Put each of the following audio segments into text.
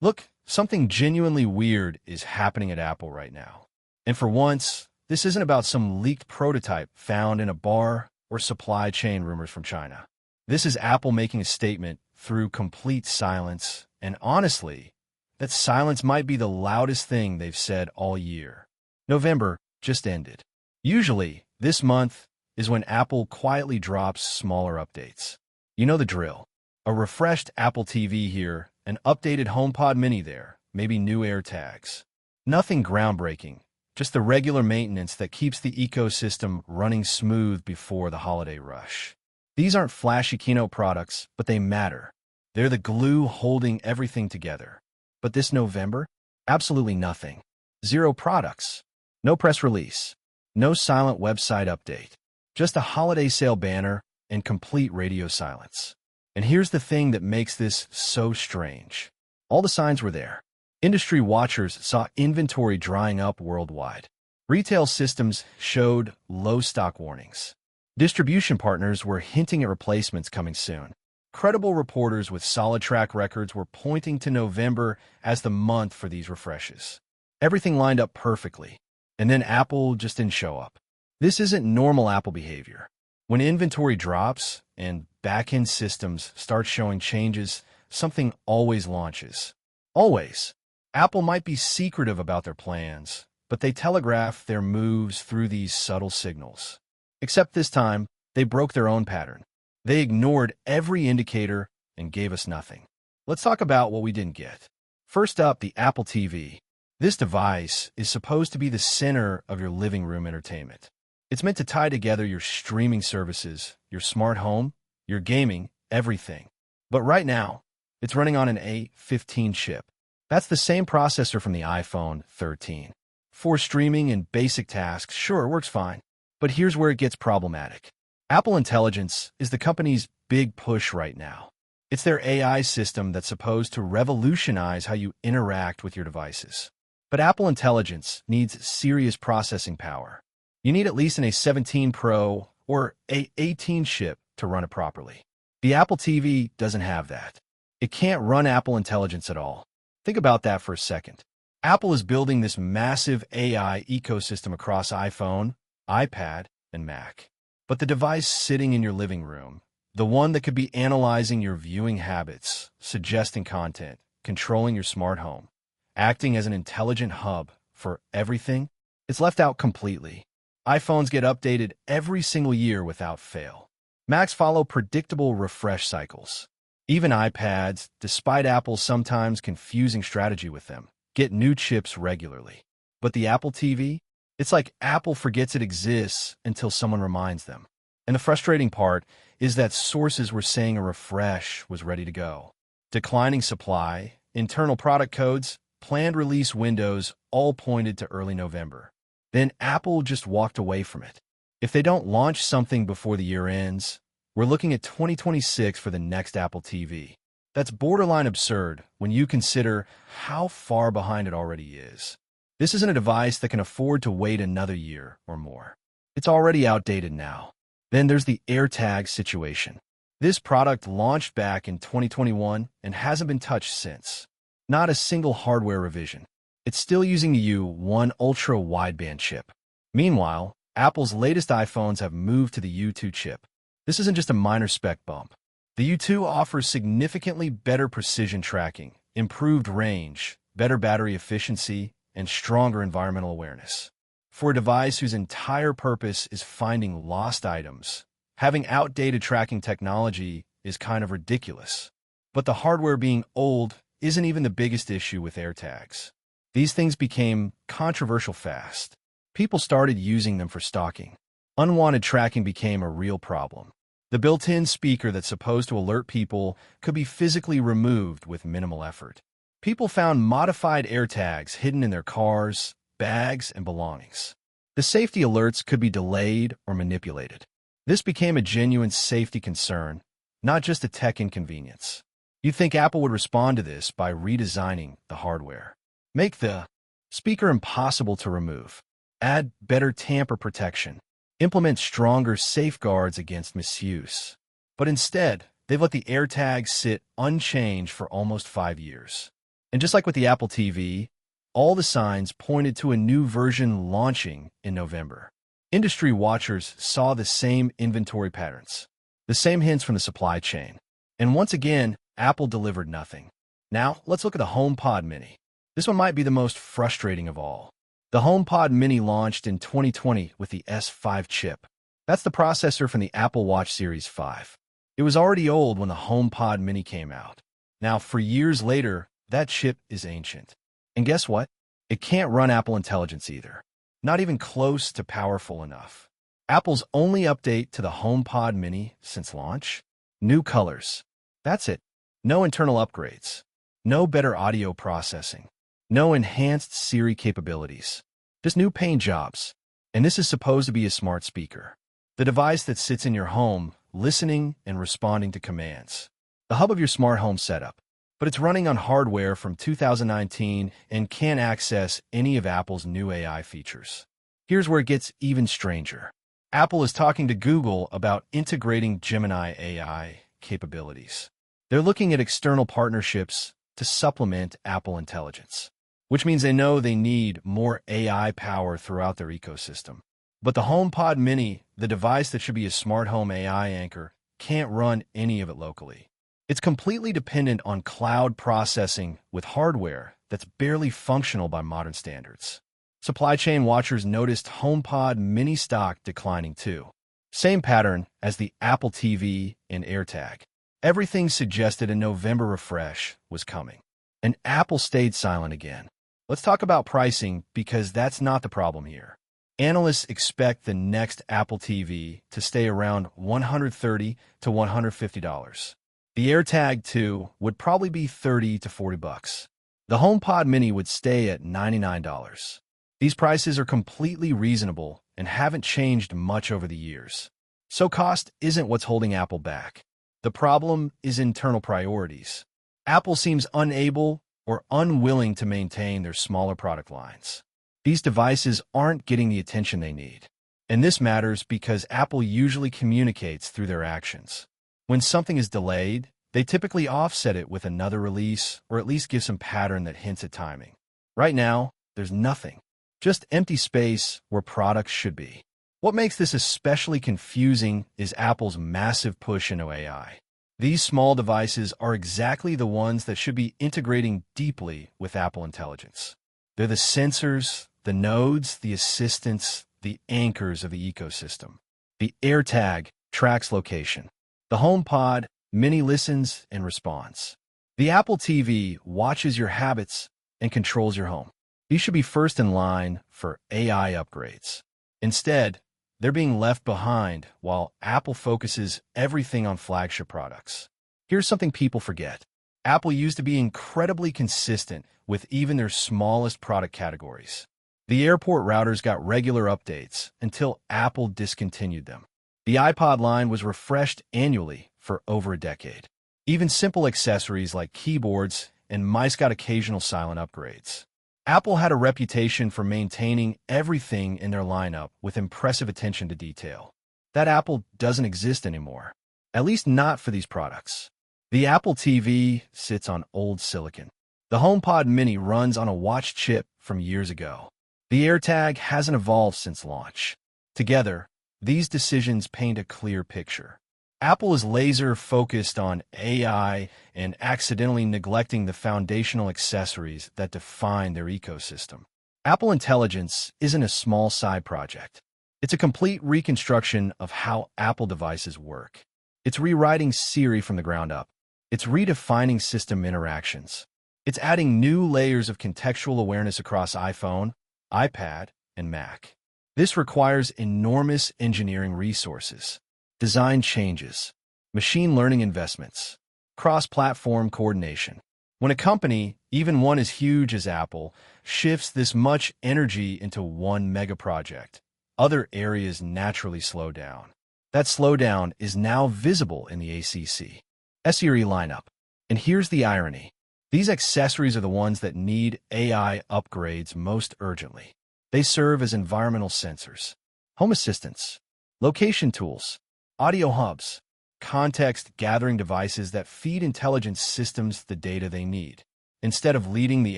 Look, something genuinely weird is happening at Apple right now. And for once, this isn't about some leaked prototype found in a bar or supply chain rumors from China. This is Apple making a statement through complete silence, and honestly, that silence might be the loudest thing they've said all year. November just ended. Usually, this month is when Apple quietly drops smaller updates. You know the drill. A refreshed Apple TV here, an updated HomePod mini there, maybe new AirTags. Nothing groundbreaking, just the regular maintenance that keeps the ecosystem running smooth before the holiday rush. These aren't flashy keynote products, but they matter. They're the glue holding everything together. But this November? Absolutely nothing. Zero products. No press release. No silent website update. Just a holiday sale banner and complete radio silence. And here's the thing that makes this so strange. All the signs were there. Industry watchers saw inventory drying up worldwide. Retail systems showed low stock warnings. Distribution partners were hinting at replacements coming soon. Credible reporters with solid track records were pointing to November as the month for these refreshes. Everything lined up perfectly. And then Apple just didn't show up. This isn't normal Apple behavior. When inventory drops and back-end systems start showing changes, something always launches. Always. Apple might be secretive about their plans, but they telegraph their moves through these subtle signals. Except this time, they broke their own pattern. They ignored every indicator and gave us nothing. Let's talk about what we didn't get. First up, the Apple TV. This device is supposed to be the center of your living room entertainment. It's meant to tie together your streaming services, your smart home, your gaming, everything. But right now, it's running on an A15 chip. That's the same processor from the iPhone 13. For streaming and basic tasks, sure, it works fine. But here's where it gets problematic. Apple Intelligence is the company's big push right now. It's their AI system that's supposed to revolutionize how you interact with your devices. But Apple Intelligence needs serious processing power. You need at least an A17 Pro or A18 chip to run it properly. The Apple TV doesn't have that. It can't run Apple Intelligence at all. Think about that for a second. Apple is building this massive AI ecosystem across iPhone, iPad, and Mac. But the device sitting in your living room, the one that could be analyzing your viewing habits, suggesting content, controlling your smart home, acting as an intelligent hub for everything, it's left out completely. iPhones get updated every single year without fail. Macs follow predictable refresh cycles. Even iPads, despite Apple's sometimes confusing strategy with them, get new chips regularly. But the Apple TV? It's like Apple forgets it exists until someone reminds them. And the frustrating part is that sources were saying a refresh was ready to go. Declining supply, internal product codes, planned release windows all pointed to early November. Then Apple just walked away from it. If they don't launch something before the year ends, we're looking at 2026 for the next Apple TV. That's borderline absurd when you consider how far behind it already is. This isn't a device that can afford to wait another year or more. It's already outdated now. Then there's the AirTag situation. This product launched back in 2021 and hasn't been touched since. Not a single hardware revision. It's still using the U1 Ultra wideband chip. Meanwhile, Apple's latest iPhones have moved to the U2 chip. This isn't just a minor spec bump. The U2 offers significantly better precision tracking, improved range, better battery efficiency, and stronger environmental awareness. For a device whose entire purpose is finding lost items, having outdated tracking technology is kind of ridiculous. But the hardware being old isn't even the biggest issue with AirTags. These things became controversial fast. People started using them for stalking. Unwanted tracking became a real problem. The built-in speaker that's supposed to alert people could be physically removed with minimal effort. People found modified AirTags hidden in their cars, bags, and belongings. The safety alerts could be delayed or manipulated. This became a genuine safety concern, not just a tech inconvenience. You'd think Apple would respond to this by redesigning the hardware. Make the speaker impossible to remove. Add better tamper protection. Implement stronger safeguards against misuse. But instead, they've let the AirTags sit unchanged for almost 5 years. And just like with the Apple TV, all the signs pointed to a new version launching in November. Industry watchers saw the same inventory patterns, the same hints from the supply chain. And once again, Apple delivered nothing. Now, let's look at the HomePod Mini. This one might be the most frustrating of all. The HomePod Mini launched in 2020 with the S5 chip. That's the processor from the Apple Watch Series 5. It was already old when the HomePod Mini came out. Now, for years later, that chip is ancient. And guess what? It can't run Apple Intelligence either. Not even close to powerful enough. Apple's only update to the HomePod Mini since launch? New colors. That's it. No internal upgrades. No better audio processing. No enhanced Siri capabilities. Just new paint jobs. And this is supposed to be a smart speaker. The device that sits in your home, listening and responding to commands. The hub of your smart home setup. But it's running on hardware from 2019 and can't access any of Apple's new AI features. Here's where it gets even stranger. Apple is talking to Google about integrating Gemini AI capabilities. They're looking at external partnerships to supplement Apple Intelligence, which means they know they need more AI power throughout their ecosystem. But the HomePod Mini, the device that should be a smart home AI anchor, can't run any of it locally. It's completely dependent on cloud processing with hardware that's barely functional by modern standards. Supply chain watchers noticed HomePod Mini stock declining too. Same pattern as the Apple TV and AirTag. Everything suggested a November refresh was coming. And Apple stayed silent again. Let's talk about pricing because that's not the problem here. Analysts expect the next Apple TV to stay around $130 to $150. The AirTag 2 would probably be $30 to $40. The HomePod Mini would stay at $99. These prices are completely reasonable and haven't changed much over the years. So cost isn't what's holding Apple back. The problem is internal priorities. Apple seems unable or unwilling to maintain their smaller product lines. These devices aren't getting the attention they need. And this matters because Apple usually communicates through their actions. When something is delayed, they typically offset it with another release or at least give some pattern that hints at timing. Right now, there's nothing. Just empty space where products should be. What makes this especially confusing is Apple's massive push into AI. These small devices are exactly the ones that should be integrating deeply with Apple Intelligence. They're the sensors, the nodes, the assistants, the anchors of the ecosystem. The AirTag tracks location. The HomePod Mini listens and responds. The Apple TV watches your habits and controls your home. These should be first in line for AI upgrades. Instead, they're being left behind while Apple focuses everything on flagship products. Here's something people forget. Apple used to be incredibly consistent with even their smallest product categories. The airport routers got regular updates until Apple discontinued them. The iPod line was refreshed annually for over a decade. Even simple accessories like keyboards and mice got occasional silent upgrades. Apple had a reputation for maintaining everything in their lineup with impressive attention to detail. That Apple doesn't exist anymore, at least not for these products. The Apple TV sits on old silicon. The HomePod Mini runs on a watch chip from years ago. The AirTag hasn't evolved since launch. Together, these decisions paint a clear picture. Apple is laser-focused on AI and accidentally neglecting the foundational accessories that define their ecosystem. Apple Intelligence isn't a small side project. It's a complete reconstruction of how Apple devices work. It's rewriting Siri from the ground up. It's redefining system interactions. It's adding new layers of contextual awareness across iPhone, iPad, and Mac. This requires enormous engineering resources, design changes, machine learning investments, cross-platform coordination. When a company, even one as huge as Apple, shifts this much energy into one mega project, other areas naturally slow down. That slowdown is now visible in the ACC Siri lineup. And here's the irony. These accessories are the ones that need AI upgrades most urgently. They serve as environmental sensors, home assistants, location tools, audio hubs, context-gathering devices that feed intelligence systems the data they need. Instead of leading the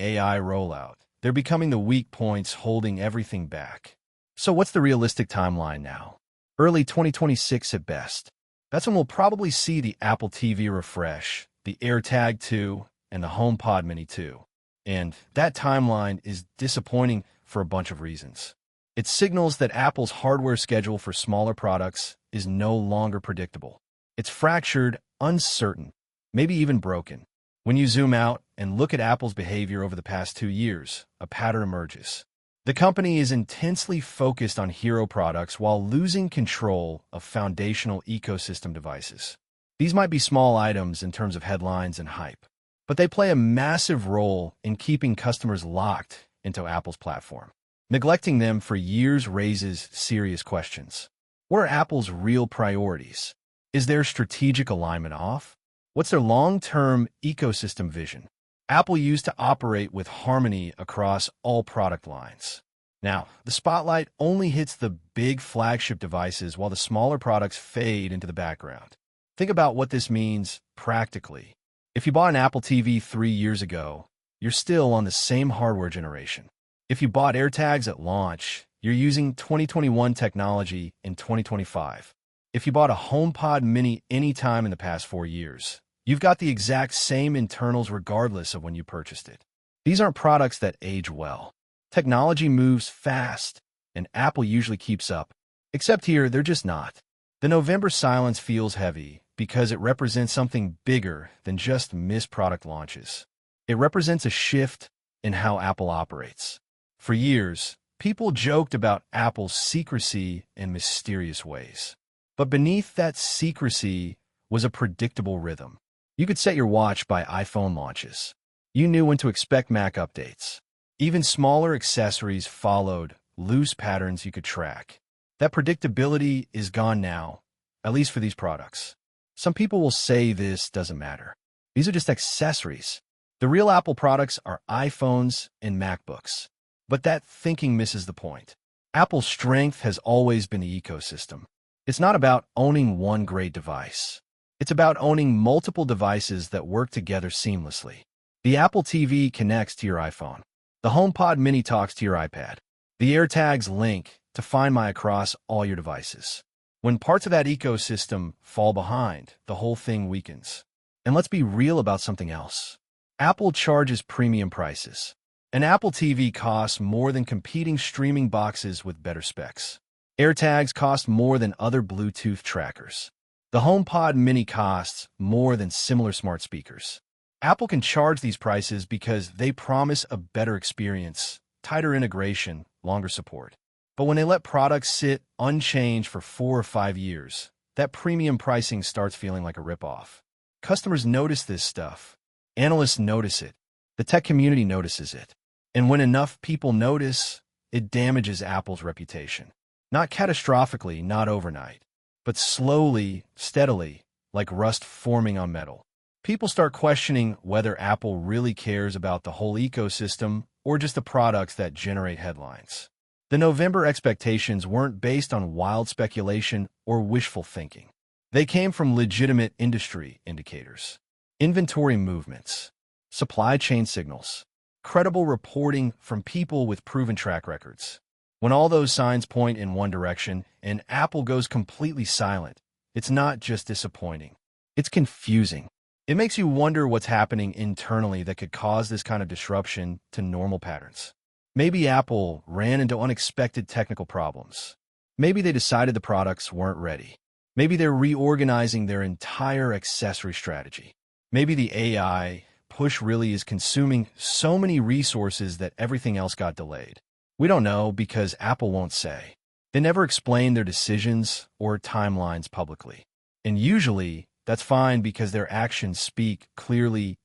AI rollout, they're becoming the weak points holding everything back. So what's the realistic timeline now? Early 2026 at best. That's when we'll probably see the Apple TV refresh, the AirTag 2, and the HomePod Mini 2. And that timeline is disappointing for a bunch of reasons. It signals that Apple's hardware schedule for smaller products is no longer predictable. It's fractured, uncertain, maybe even broken. When you zoom out and look at Apple's behavior over the past 2 years, a pattern emerges. The company is intensely focused on hero products while losing control of foundational ecosystem devices. These might be small items in terms of headlines and hype, but they play a massive role in keeping customers locked into Apple's platform. Neglecting them for years raises serious questions. What are Apple's real priorities? Is their strategic alignment off? What's their long-term ecosystem vision? Apple used to operate with harmony across all product lines. Now, the spotlight only hits the big flagship devices while the smaller products fade into the background. Think about what this means practically. If you bought an Apple TV 3 years ago, you're still on the same hardware generation. If you bought AirTags at launch, you're using 2021 technology in 2025. If you bought a HomePod Mini anytime in the past 4 years, you've got the exact same internals regardless of when you purchased it. These aren't products that age well. Technology moves fast, and Apple usually keeps up. Except here, they're just not. The November silence feels heavy because it represents something bigger than just missed product launches. It represents a shift in how Apple operates. For years, people joked about Apple's secrecy in mysterious ways. But beneath that secrecy was a predictable rhythm. You could set your watch by iPhone launches. You knew when to expect Mac updates. Even smaller accessories followed loose patterns you could track. That predictability is gone now, at least for these products. Some people will say this doesn't matter. These are just accessories. The real Apple products are iPhones and MacBooks. But that thinking misses the point. Apple's strength has always been the ecosystem. It's not about owning one great device. It's about owning multiple devices that work together seamlessly. The Apple TV connects to your iPhone. The HomePod Mini talks to your iPad. The AirTags link to Find My across all your devices. When parts of that ecosystem fall behind, the whole thing weakens. And let's be real about something else. Apple charges premium prices. An Apple TV costs more than competing streaming boxes with better specs. AirTags cost more than other Bluetooth trackers. The HomePod Mini costs more than similar smart speakers. Apple can charge these prices because they promise a better experience, tighter integration, longer support. But when they let products sit unchanged for 4 or 5 years, that premium pricing starts feeling like a ripoff. Customers notice this stuff. Analysts notice it. The tech community notices it. And when enough people notice, it damages Apple's reputation. Not catastrophically, not overnight, but slowly, steadily, like rust forming on metal. People start questioning whether Apple really cares about the whole ecosystem or just the products that generate headlines. The November expectations weren't based on wild speculation or wishful thinking. They came from legitimate industry indicators, inventory movements, supply chain signals, credible reporting from people with proven track records. When all those signs point in one direction and Apple goes completely silent, it's not just disappointing. It's confusing. It makes you wonder what's happening internally that could cause this kind of disruption to normal patterns. Maybe Apple ran into unexpected technical problems. Maybe they decided the products weren't ready. Maybe they're reorganizing their entire accessory strategy. Maybe the AI push really is consuming so many resources that everything else got delayed. We don't know because Apple won't say. They never explain their decisions or timelines publicly. And usually, that's fine because their actions speak clearly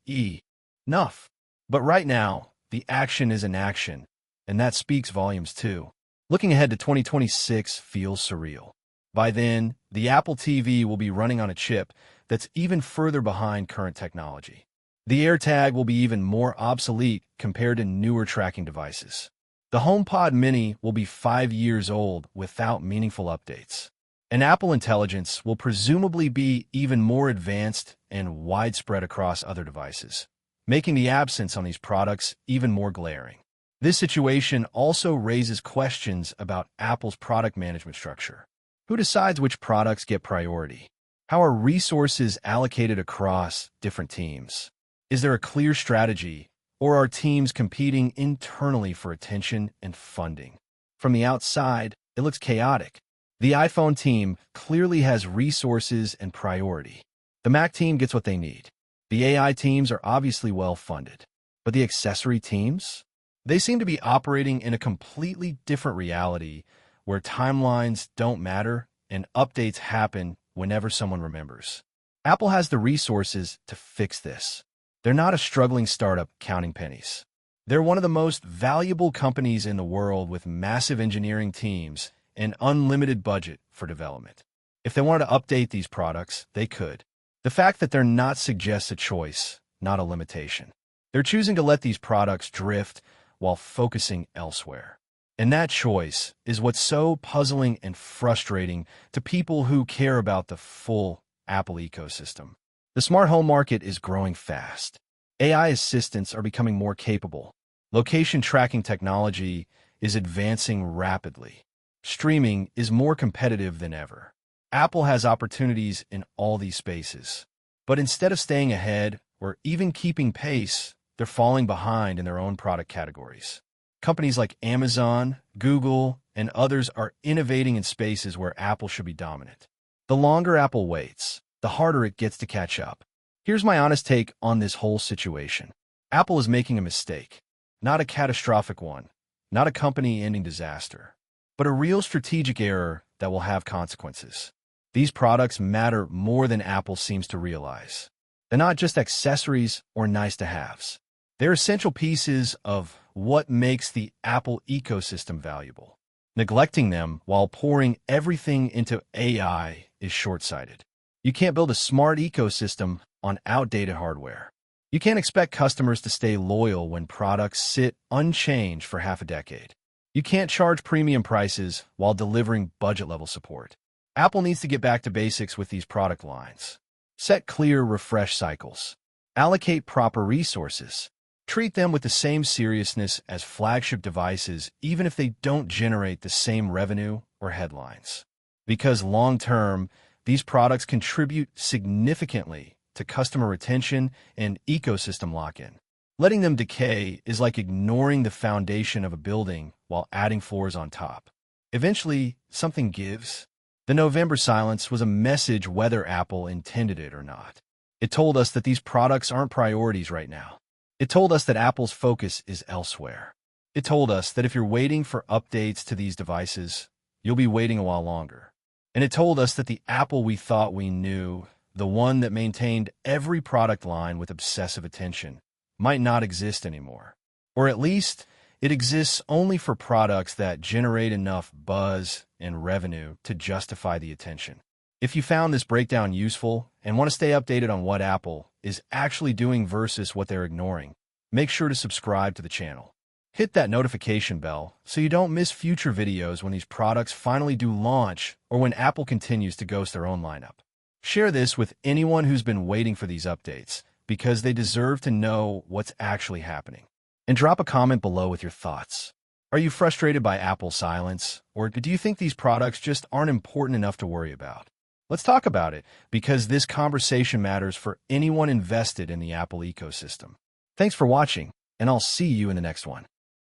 enough. But right now, the action is an action, and that speaks volumes too. Looking ahead to 2026 feels surreal. By then, the Apple TV will be running on a chip that's even further behind current technology. The AirTag will be even more obsolete compared to newer tracking devices. The HomePod Mini will be 5 years old without meaningful updates. And Apple Intelligence will presumably be even more advanced and widespread across other devices. making the absence on these products even more glaring. This situation also raises questions about Apple's product management structure. Who decides which products get priority? How are resources allocated across different teams? Is there a clear strategy, or are teams competing internally for attention and funding? From the outside, it looks chaotic. The iPhone team clearly has resources and priority. The Mac team gets what they need. The AI teams are obviously well-funded. But the accessory teams? They seem to be operating in a completely different reality where timelines don't matter and updates happen whenever someone remembers. Apple has the resources to fix this. They're not a struggling startup counting pennies. They're one of the most valuable companies in the world with massive engineering teams and unlimited budget for development. If they wanted to update these products, they could. The fact that they're not suggests a choice, not a limitation. They're choosing to let these products drift while focusing elsewhere. And that choice is what's so puzzling and frustrating to people who care about the full Apple ecosystem. The smart home market is growing fast. AI assistants are becoming more capable. Location tracking technology is advancing rapidly. Streaming is more competitive than ever. Apple has opportunities in all these spaces. But instead of staying ahead or even keeping pace, they're falling behind in their own product categories. Companies like Amazon, Google, and others are innovating in spaces where Apple should be dominant. The longer Apple waits, the harder it gets to catch up. Here's my honest take on this whole situation. Apple is making a mistake. Not a catastrophic one. Not a company-ending disaster. But a real strategic error that will have consequences. These products matter more than Apple seems to realize. They're not just accessories or nice-to-haves. They're essential pieces of what makes the Apple ecosystem valuable. Neglecting them while pouring everything into AI is short-sighted. You can't build a smart ecosystem on outdated hardware. You can't expect customers to stay loyal when products sit unchanged for half a decade. You can't charge premium prices while delivering budget-level support. Apple needs to get back to basics with these product lines. Set clear refresh cycles. Allocate proper resources. Treat them with the same seriousness as flagship devices, even if they don't generate the same revenue or headlines. Because long-term, these products contribute significantly to customer retention and ecosystem lock-in. Letting them decay is like ignoring the foundation of a building while adding floors on top. Eventually, something gives. The November silence was a message whether Apple intended it or not. It told us that these products aren't priorities right now. It told us that Apple's focus is elsewhere. It told us that if you're waiting for updates to these devices, you'll be waiting a while longer. And it told us that the Apple we thought we knew, the one that maintained every product line with obsessive attention, might not exist anymore. Or at least, it exists only for products that generate enough buzz and revenue to justify the attention. If you found this breakdown useful and want to stay updated on what Apple is actually doing versus what they're ignoring, make sure to subscribe to the channel. Hit that notification bell so you don't miss future videos when these products finally do launch or when Apple continues to ghost their own lineup. Share this with anyone who's been waiting for these updates because they deserve to know what's actually happening. And drop a comment below with your thoughts. Are you frustrated by Apple's silence, or do you think these products just aren't important enough to worry about? Let's talk about it, because this conversation matters for anyone invested in the Apple ecosystem. Thanks for watching, and I'll see you in the next one.